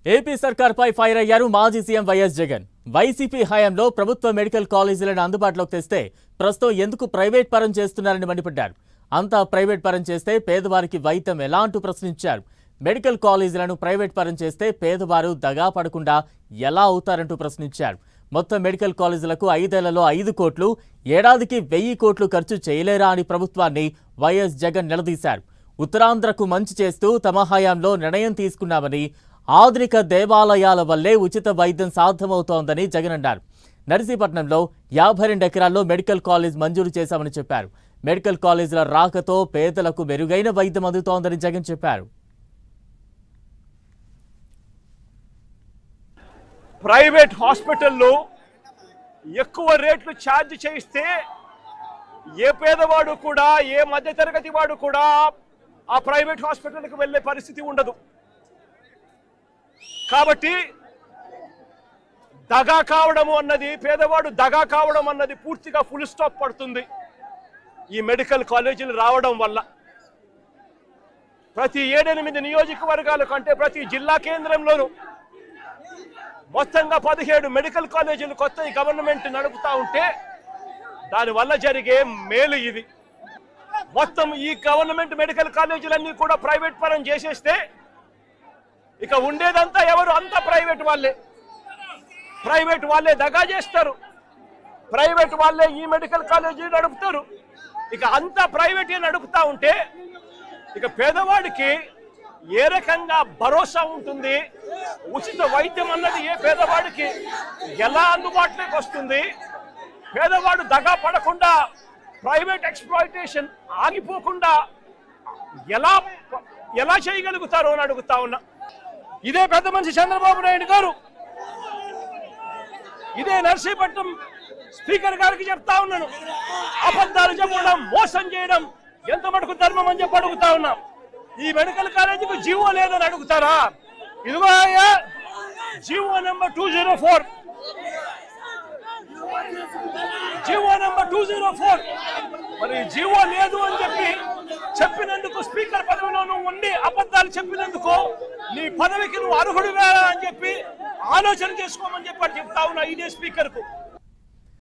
AP సర్కార్పై fire అయ్యారు మాజీ CM YS Jagan. YCP హయాంలో ప్రభుత్వ మెడికల్ కాలేజీలను అందుబాటులోకి తెస్తే ప్రస్తుతం ఎందుకు ప్రైవేట్ పరం చేస్తున్నారని మండిపడ్డారు. అంతా ప్రైవేట్ పరం చేస్తే పేదవారికి వైద్యం ఎలా అంటూ ప్రశ్నించారు. మెడికల్ కాలేజీలను ప్రైవేట్ పరం చేస్తే పేదవారు దగా పడకుండా ఎలా అవుతారంటూ ప్రశ్నించారు. మొత్తం మెడికల్ కాలేజీలకు 5 ఏళ్లలో 5 కోట్లు, ఏడాదికి 1000 కోట్లు ఖర్చు చేయలేరా అని ప్రభుత్వాన్ని వైఎస్ జగన్ నిలదీశారు. ఉత్తరాంధ్రకు మంచి చేస్తూ తమ హయాంలో నిర్ణయం తీసుకున్నామని, ఆధునిక దేవాలయాల వల్లే ఉచిత వైద్యం సాధ్యమవుతోందని జగన్ అన్నారు. నర్సీపట్నంలో 52 ఎకరాల్లో మెడికల్ కాలేజ్ మంజూరు చేశామని చెప్పారు. మెడికల్ కాలేజీల రాకతో పేదలకు మెరుగైన వైద్యం అందుతోందని జగన్ చెప్పారు. ప్రైవేట్ హాస్పిటల్లో ఎక్కువ రేట్లు ఛార్జ్ చేయిస్తే ఏ పేదవాడు కూడా, ఏ మధ్యతరగతి వాడు కూడా ఆ ప్రైవేట్ హాస్పిటల్కి వెళ్ళే పరిస్థితి ఉండదు. కాబట్టి దగా కావడం అన్నది, పేదవాడు దగా కావడం అన్నది పూర్తిగా ఫుల్ స్టాప్ పడుతుంది ఈ మెడికల్ కాలేజీలు రావడం వల్ల. ప్రతి 7-8 నియోజకవర్గాల కంటే ప్రతి జిల్లా కేంద్రంలోనూ మొత్తంగా 17 మెడికల్ కాలేజీలు కొత్త గవర్నమెంట్ నడుపుతా ఉంటే దానివల్ల జరిగే మేలు ఇది. మొత్తం ఈ గవర్నమెంట్ మెడికల్ కాలేజీలన్నీ కూడా ప్రైవేట్ పరం చేసేస్తే ఇక ఉండేదంతా ఎవరు? అంతా ప్రైవేట్ వాళ్ళే. ప్రైవేట్ వాళ్ళే దగా చేస్తారు, ప్రైవేట్ వాళ్ళే ఈ మెడికల్ కాలేజీ నడుపుతారు. ఇక అంతా ప్రైవేటే నడుపుతా ఉంటే ఇక పేదవాడికి ఏ రకంగా భరోసా ఉంటుంది? ఉచిత వైద్యం అన్నది ఏ పేదవాడికి ఎలా అందుబాటులోకి వస్తుంది? పేదవాడు దగా పడకుండా, ప్రైవేట్ ఎక్స్‌ప్లాయిటేషన్ ఆగిపోకుండా ఎలా చేయగలుగుతారో అని అడుగుతా ఉన్నా. ఇదే పెద్ద మనిషి చంద్రబాబు నాయుడు గారు, ఇదే నర్సీపట్నం స్పీకర్ గారికి చెప్తా ఉన్నాను, అబద్ధాలు చెప్పడం, మోసం చేయడం ఎంత మటుకు ధర్మం అని చెప్పి అడుగుతా ఉన్నాం. ఈ మెడికల్ కాలేజీకి జీవో లేదని అడుగుతారా? ఇదిగో జీవో నెంబర్ 204, జీవో నెంబర్ 204. మరి జీవో లేదు అని చెప్పినందుకు, స్పీకర్ పదవిలో నువ్వు ఉండి అబద్ధాలు చెప్పినందుకు నీ పదవికి నువ్వు అర్హుడివా అని చెప్పి ఆలోచన చేసుకోమని చెప్పి చెప్తా ఉన్నా ఇదే స్పీకర్ కు.